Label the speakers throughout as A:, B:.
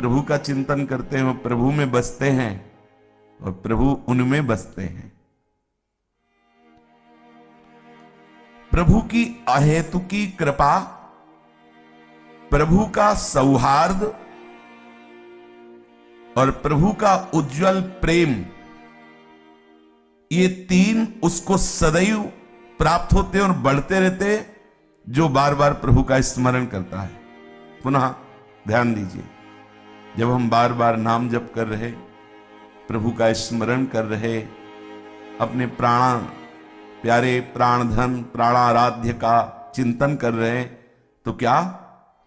A: प्रभु का चिंतन करते हैं वो प्रभु में बसते हैं और प्रभु उनमें बसते हैं। प्रभु की अहेतुकी कृपा, प्रभु का सौहार्द और प्रभु का उज्जवल प्रेम, ये तीन उसको सदैव प्राप्त होते और बढ़ते रहते जो बार बार प्रभु का स्मरण करता है। पुनः ध्यान दीजिए, जब हम बार बार नाम जप कर रहे, प्रभु का स्मरण कर रहे, अपने प्यारे प्राणधन प्राणाराध्य का चिंतन कर रहे, तो क्या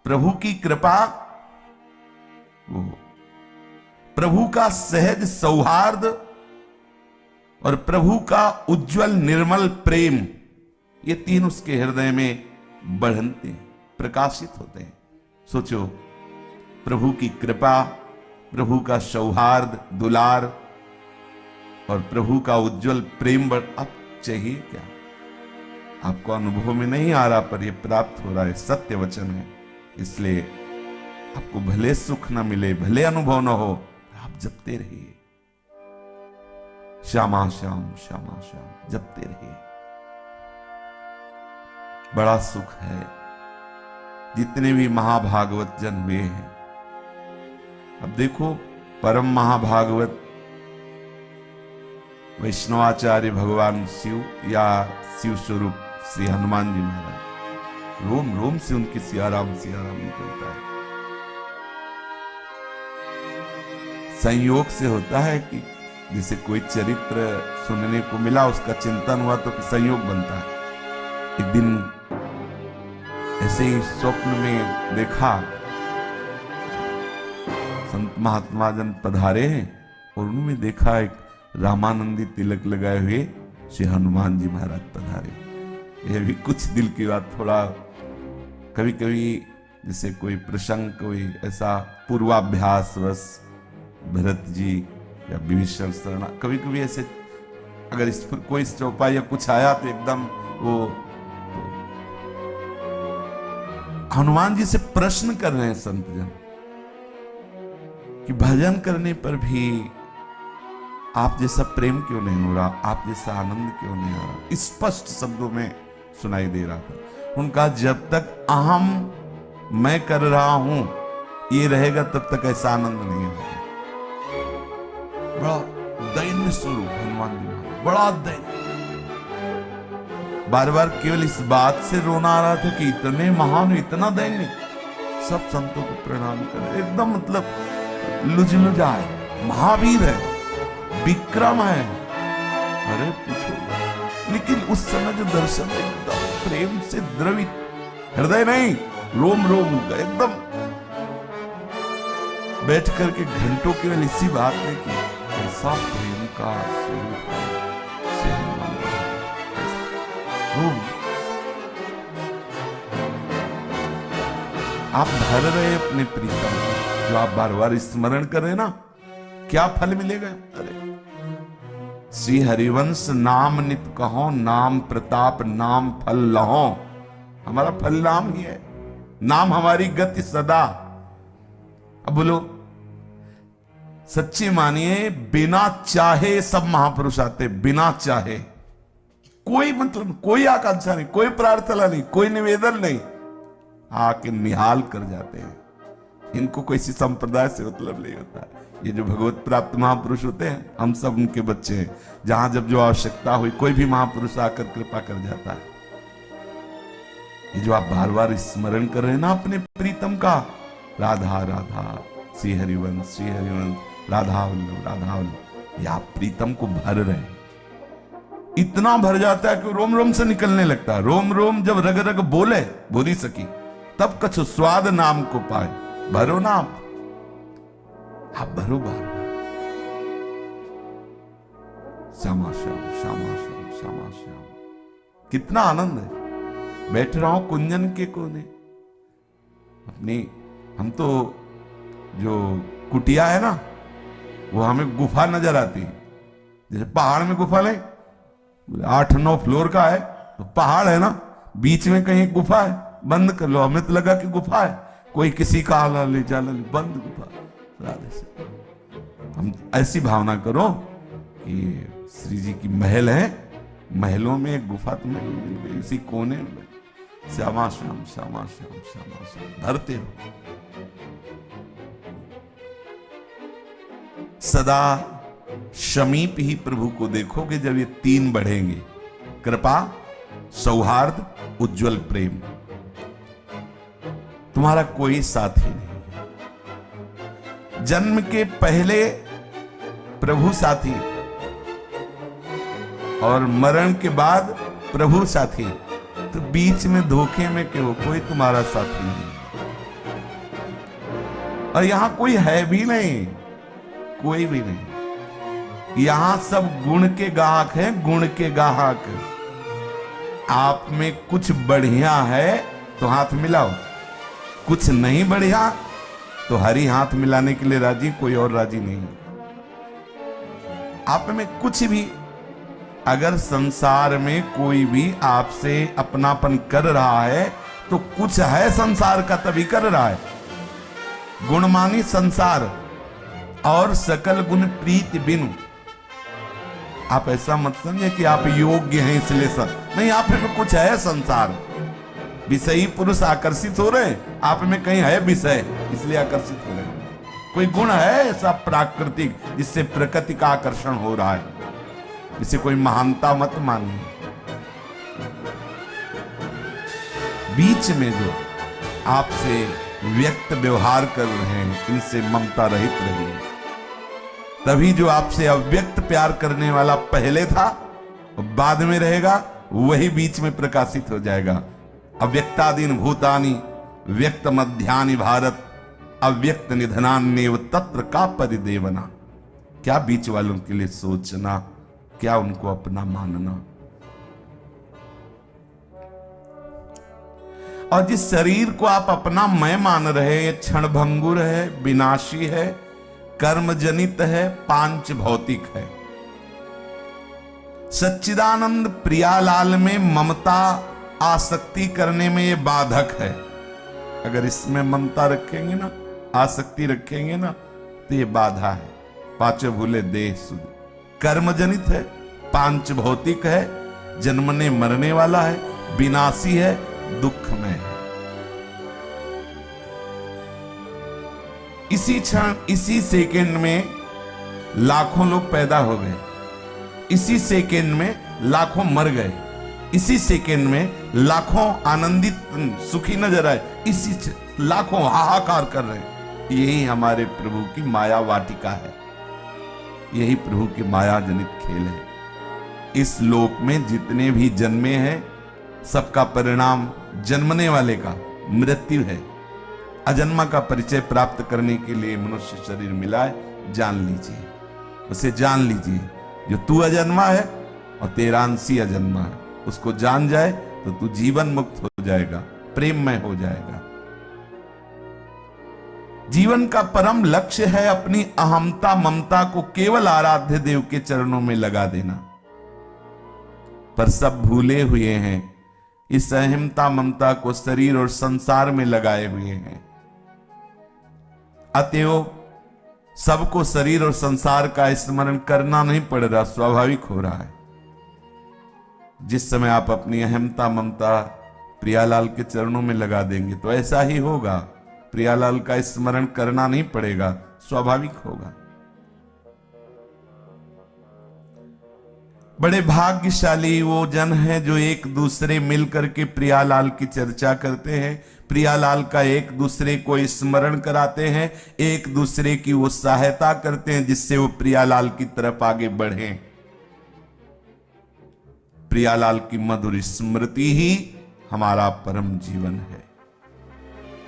A: प्रभु की कृपा, वो प्रभु का सहज सौहार्द और प्रभु का उज्जवल निर्मल प्रेम, ये तीन उसके हृदय में बढ़ते हैं, प्रकाशित होते हैं। सोचो, प्रभु की कृपा, प्रभु का सौहार्द दुलार और प्रभु का उज्जवल प्रेम बढ़, अब चाहिए क्या? आपको अनुभव में नहीं आ रहा, पर यह प्राप्त हो रहा है, सत्य वचन है। इसलिए आपको भले सुख न मिले, भले अनुभव न हो, आप जपते रहिए, श्यामा श्याम श्यामा श्याम जपते रहिए। बड़ा सुख है। जितने भी महाभागवत जन हुए हैं, अब देखो, परम महाभागवत वैष्णवाचार्य भगवान शिव या शिव स्वरूप श्री हनुमान जी महाराज, रोम रोम से उनकी सियाराम सियाराम निकलता है। संयोग से होता है कि जैसे कोई चरित्र सुनने को मिला, उसका चिंतन हुआ तो संयोग बनता है। एक दिन ऐसे ही स्वप्न में देखा, संत महात्मा जन पधारे हैं और उन्होंने देखा एक रामानंदी तिलक लगाए हुए श्री हनुमान जी महाराज पधारे। यह भी कुछ दिल की बात, थोड़ा कभी कभी जैसे कोई प्रसंग, कोई ऐसा पूर्वाभ्यास बस भरत जी या विभीषण शरण, कभी कभी ऐसे अगर इस पर कोई चौपाई या कुछ आया तो एकदम वो हनुमान जी से प्रश्न कर रहे हैं संत जन कि भजन करने पर भी आप जैसा प्रेम क्यों नहीं हो रहा, आप जैसा आनंद क्यों नहीं हो रहा। स्पष्ट शब्दों में सुनाई दे रहा था उनका, जब तक अहम मैं कर रहा हूं ये रहेगा तब तक ऐसा आनंद नहीं होगा। बड़ा दैन्य स्वरूप हनुमान जी, बड़ा दैन्य। बार बार केवल इस बात से रोना आ रहा था कि इतने महान, इतना दैन्य। सब संतों को प्रणाम कर, एकदम मतलब लुझलुझा है, महावीर है, विक्रम है। अरे पूछो, लेकिन उस समय जो दर्शन एकदम प्रेम से द्रवित, हृदय नहीं रोम रोम हो गया एकदम। बैठ करके घंटों केवल इसी बात में कि ऐसा प्रेम का स्वरूप है आप भर रहे अपने प्रीतम, जो आप बार बार स्मरण कर रहे ना, क्या फल मिलेगा? अरे श्री हरिवंश नाम नित कहो, नाम प्रताप नाम फल लहो। हमारा फल नाम ही है, नाम हमारी गति सदा। अब बोलो, सच्ची मानिए, बिना चाहे सब महापुरुष आते, बिना चाहे, कोई मतलब, कोई आकांक्षा नहीं, कोई प्रार्थना नहीं, कोई निवेदन नहीं, आके निहाल कर जाते हैं। इनको कोई सी संप्रदाय से मतलब नहीं होता। ये जो भगवत प्राप्त महापुरुष होते हैं, हम सब उनके बच्चे हैं। जहां जब जो आवश्यकता हुई, कोई भी महापुरुष आकर कृपा कर जाता है। ये जो आप बार बार स्मरण कर रहे हैं ना अपने प्रीतम का, राधा राधा श्री हरिवंश राधा वल्लभ राधा वल्लभ, ये आप प्रीतम को भर रहे हैं। इतना भर जाता है कि रोम रोम से निकलने लगता है। रोम रोम जब रग रग बोले बोली सकी, तब कछु स्वाद नाम को पाए। भरो ना आप भरो बार। श्यामा श्याम श्यामा श्याम श्यामा श्याम, कितना आनंद है। बैठ रहा हूं कुंजन के कोने अपनी, हम तो जो कुटिया है ना, वो हमें गुफा नजर आती है। जैसे पहाड़ में गुफा नहीं, 8-9 फ्लोर का है तो पहाड़ है ना, बीच में कहीं गुफा है, बंद कर लो। हमें तो लगा कि गुफा है, कोई किसी का आला ले जाला ले, बंद गुफा। राधे से। हम ऐसी भावना करो कि श्री जी की महल है, महलों में एक गुफा तुम्हें मिल गई, इसी कोने में श्यामा श्याम श्यामा श्याम श्यामा श्याम धरते हो। सदा समीप ही प्रभु को देखोगे जब ये तीन बढ़ेंगे, कृपा, सौहार्द, उज्जवल प्रेम। तुम्हारा कोई साथी नहीं। जन्म के पहले प्रभु साथी और मरण के बाद प्रभु साथी, तो बीच में धोखे में क्यों? कोई तुम्हारा साथी नहीं और यहां कोई है भी नहीं, कोई भी नहीं। यहां सब गुण के गाहक हैं, गुण के गाहक। आप में कुछ बढ़िया है तो हाथ मिलाओ, कुछ नहीं बढ़िया तो हरी हाथ मिलाने के लिए राजी, कोई और राजी नहीं। आप में कुछ भी, अगर संसार में कोई भी आपसे अपनापन कर रहा है तो कुछ है संसार का, तभी कर रहा है। गुणमानी संसार और सकल गुण प्रीति बिनु। आप ऐसा मत समझे कि आप योग्य हैं इसलिए सब नहीं, आप में कुछ है संसार। विषयी पुरुष आकर्षित हो रहे, आप में कहीं है विषय इसलिए आकर्षित हो रहे। कोई गुण है ऐसा प्राकृतिक जिससे प्रकृति का आकर्षण हो रहा है, इसे कोई महानता मत मानिए। बीच में जो आपसे व्यक्त व्यवहार कर रहे हैं, इनसे ममता रहित रहिए। तभी जो आपसे अव्यक्त प्यार करने वाला पहले था बाद में रहेगा, वही बीच में प्रकाशित हो जाएगा। अव्यक्तादीन भूतानि व्यक्त मध्यानि भारत, अव्यक्त निधनान्येव तत्र का परिदेवना। क्या बीच वालों के लिए सोचना, क्या उनको अपना मानना। और जिस शरीर को आप अपना मैं मान रहे हैं, ये क्षणभंगुर है, विनाशी है, कर्म जनित है, पांच भौतिक है। सच्चिदानंद प्रियालाल में ममता आसक्ति करने में ये बाधक है। अगर इसमें ममता रखेंगे ना, आसक्ति रखेंगे ना, तो ये बाधा है। पांचों भूले देह सुध, कर्म जनित है, पांच भौतिक है, जन्मने मरने वाला है, विनाशी है, दुख में है। इसी क्षण, इसी सेकंड में लाखों लोग पैदा हो गए, इसी सेकंड में लाखों मर गए, इसी सेकंड में लाखों आनंदित सुखी नजर आए, इसी लाखों हाहाकार कर रहे। यही हमारे प्रभु की माया वाटिका है, यही प्रभु की माया जनित खेल है। इस लोक में जितने भी जन्मे हैं, सबका परिणाम जन्मने वाले का मृत्यु है। अजन्मा का परिचय प्राप्त करने के लिए मनुष्य शरीर मिला है, जान लीजिए, उसे जान लीजिए। जो तू अजन्मा है और तेरा अंशी अजन्मा है, उसको जान जाए तो तू जीवन मुक्त हो जाएगा, प्रेममय हो जाएगा। जीवन का परम लक्ष्य है अपनी अहमता ममता को केवल आराध्य देव के चरणों में लगा देना। पर सब भूले हुए हैं, इस अहमता ममता को शरीर और संसार में लगाए हुए हैं। अतएव सबको शरीर और संसार का स्मरण करना नहीं पड़ रहा, स्वाभाविक हो रहा है। जिस समय आप अपनी अहमता ममता प्रियालाल के चरणों में लगा देंगे तो ऐसा ही होगा, प्रियालाल का स्मरण करना नहीं पड़ेगा, स्वाभाविक होगा। बड़े भाग्यशाली वो जन हैं जो एक दूसरे मिलकर के प्रियालाल की चर्चा करते हैं, प्रियालाल का एक दूसरे को स्मरण कराते हैं, एक दूसरे की वो सहायता करते हैं जिससे वो प्रियालाल की तरफ आगे बढ़े। प्रियालाल की मधुर स्मृति ही हमारा परम जीवन है।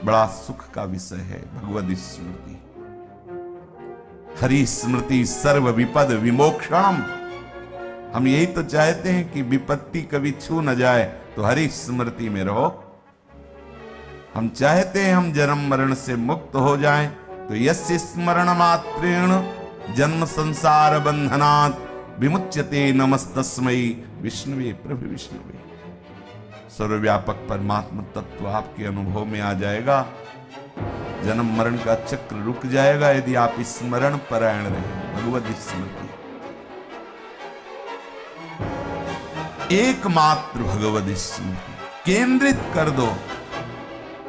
A: बड़ा सुख का विषय है भगवद स्मृति। हरि स्मृति सर्व विपद विमोक्षणम। हम यही तो चाहते हैं कि विपत्ति कभी छू न जाए, तो हरि स्मृति में रहो। हम चाहते हैं हम जन्म मरण से मुक्त हो जाएं, तो यस्य स्मरण मात्रेण जन्म संसार बंधनात् विमुच्यते नमस्तस्मै विष्णुवे प्रभु विष्णुवे। सर्वव्यापक परमात्मा तत्व आपके अनुभव में आ जाएगा। जन्म मरण का चक्र रुक जाएगा यदि आप स्मरण परायण रहे, भगवत स्मृति। एकमात्र भगवत स्मृति केंद्रित कर दो।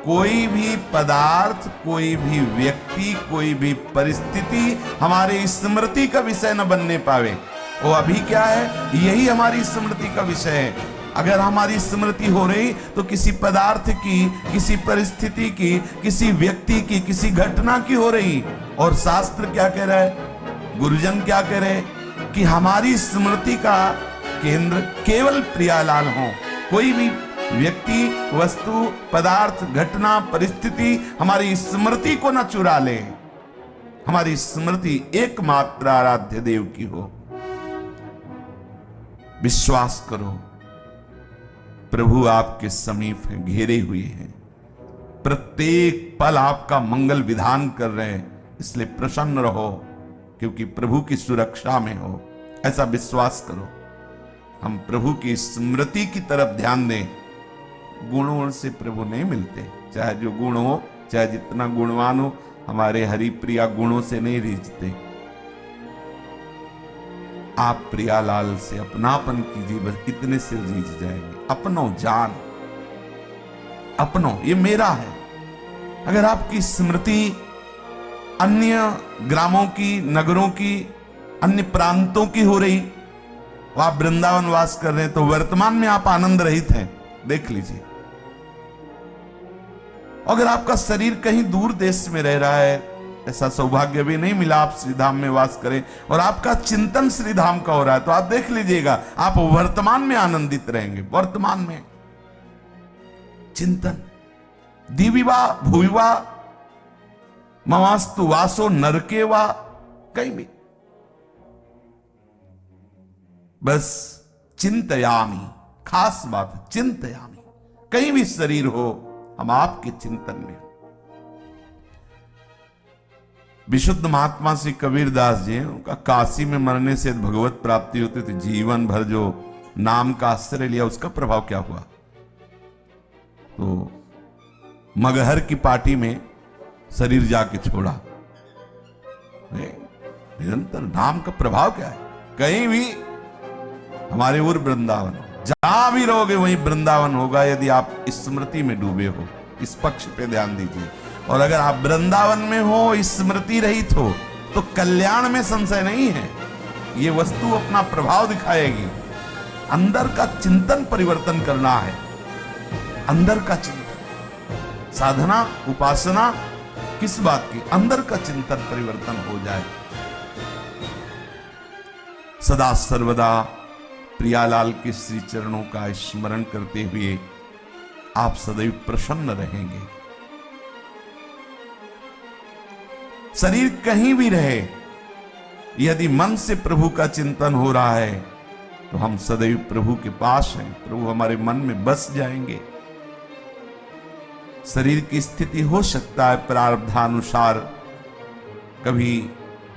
A: कोई भी पदार्थ, कोई भी व्यक्ति, कोई भी परिस्थिति हमारे स्मृति का विषय न बनने पावे। वो अभी क्या है, यही हमारी स्मृति का विषय है। अगर हमारी स्मृति हो रही तो किसी पदार्थ की, किसी परिस्थिति की, किसी व्यक्ति की, किसी घटना की हो रही। और शास्त्र क्या कह रहा है, गुरुजन क्या कह रहे हैं कि हमारी स्मृति का केंद्र केवल प्रियालाल हो। कोई भी व्यक्ति, वस्तु, पदार्थ, घटना, परिस्थिति हमारी स्मृति को न चुरा ले। हमारी स्मृति एकमात्र आराध्य देव की हो। विश्वास करो, प्रभु आपके समीप हैं, घेरे हुए हैं, प्रत्येक पल आपका मंगल विधान कर रहे हैं। इसलिए प्रसन्न रहो, क्योंकि प्रभु की सुरक्षा में हो, ऐसा विश्वास करो। हम प्रभु की स्मृति की तरफ ध्यान दें। गुणों से प्रभु नहीं मिलते, चाहे जो गुण हो, चाहे जितना गुणवान हो, हमारे हरिप्रिया गुणों से नहीं रीझते। आप प्रियालाल से अपनापन कीजिए, बस इतने से रीझ जाएंगे। अपनो जान, अपनो, ये मेरा है। अगर आपकी स्मृति अन्य ग्रामों की, नगरों की, अन्य प्रांतों की हो रही, आप वृंदावन वास कर रहे हैं, तो वर्तमान में आप आनंद रहित हैं, देख लीजिए। अगर आपका शरीर कहीं दूर देश में रह रहा है, ऐसा सौभाग्य भी नहीं मिला आप श्रीधाम में वास करें, और आपका चिंतन श्रीधाम का हो रहा है, तो आप देख लीजिएगा आप वर्तमान में आनंदित रहेंगे। वर्तमान में चिंतन, दिविवा भूविवा ममास्तु वासो नरके वा, कहीं भी बस चिंतयामी, खास बात है चिंतयामी। कहीं भी शरीर हो, हम आपके चिंतन में। विशुद्ध महात्मा श्री कबीरदास जी, उनका काशी में मरने से भगवत प्राप्ति होती थी। जीवन भर जो नाम का आश्रय लिया, उसका प्रभाव क्या हुआ? तो मगहर की पार्टी में शरीर जाके छोड़ा। निरंतर नाम का प्रभाव क्या है? कहीं भी हमारे उर वृंदावन हो, जहां भी रहोगे वहीं वृंदावन होगा, यदि आप स्मृति में डूबे हो। इस पक्ष पे ध्यान दीजिए। और अगर आप वृंदावन में हो, स्मृति रहित हो, तो कल्याण में संशय नहीं है। ये वस्तु अपना प्रभाव दिखाएगी। अंदर का चिंतन परिवर्तन करना है, अंदर का चिंतन। साधना, उपासना किस बात की? अंदर का चिंतन परिवर्तन हो जाए। सदा सर्वदा प्रियालाल के श्री चरणों का स्मरण करते हुए आप सदैव प्रसन्न रहेंगे। शरीर कहीं भी रहे, यदि मन से प्रभु का चिंतन हो रहा है, तो हम सदैव प्रभु के पास हैं, प्रभु हमारे मन में बस जाएंगे। शरीर की स्थिति हो सकता है प्रारब्धानुसार, कभी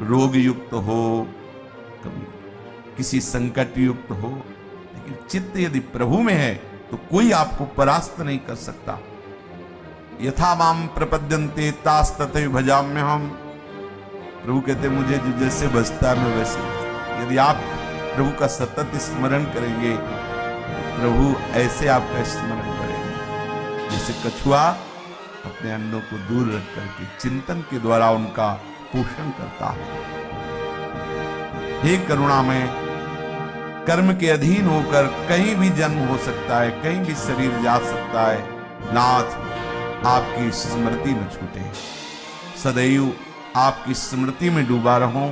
A: रोग युक्त हो, कभी किसी संकट युक्त हो, लेकिन चित्त यदि प्रभु में है तो कोई आपको परास्त नहीं कर सकता। यथा माम प्रपद्यन्ते तास तथैव भजाम्य हम। प्रभु कहते मुझे जो जैसे बजता है मैं वैसे। यदि आप प्रभु का सतत स्मरण करेंगे, प्रभु ऐसे आपका स्मरण करेंगे जैसे कछुआ अपने अन्नों को दूर रख करके चिंतन के द्वारा उनका पोषण करता है। हे करुणामय, कर्म के अधीन होकर कहीं भी जन्म हो सकता है, कहीं भी शरीर जा सकता है। नाथ, आपकी स्मृति न छूटे, सदैव आपकी स्मृति में डूबा रहूं,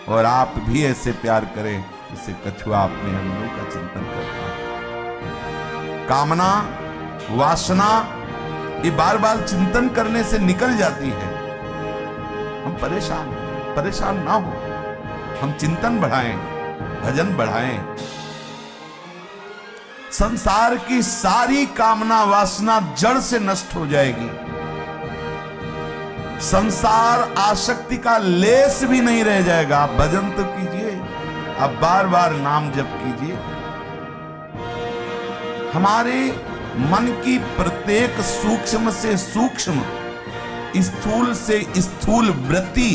A: और आप भी ऐसे प्यार करें जैसे कछुआ अपने अन्नों का चिंतन करता है। कामना, वासना ये बार बार चिंतन करने से निकल जाती है। हम परेशान हैं, परेशान ना हो, हम चिंतन बढ़ाएं, भजन बढ़ाएं। संसार की सारी कामना वासना जड़ से नष्ट हो जाएगी। संसार आसक्ति का लेस भी नहीं रह जाएगा। आप भजन तो कीजिए, आप बार बार नाम जप कीजिए। हमारे मन की प्रत्येक सूक्ष्म से सूक्ष्म स्थूल से स्थूल वृत्ति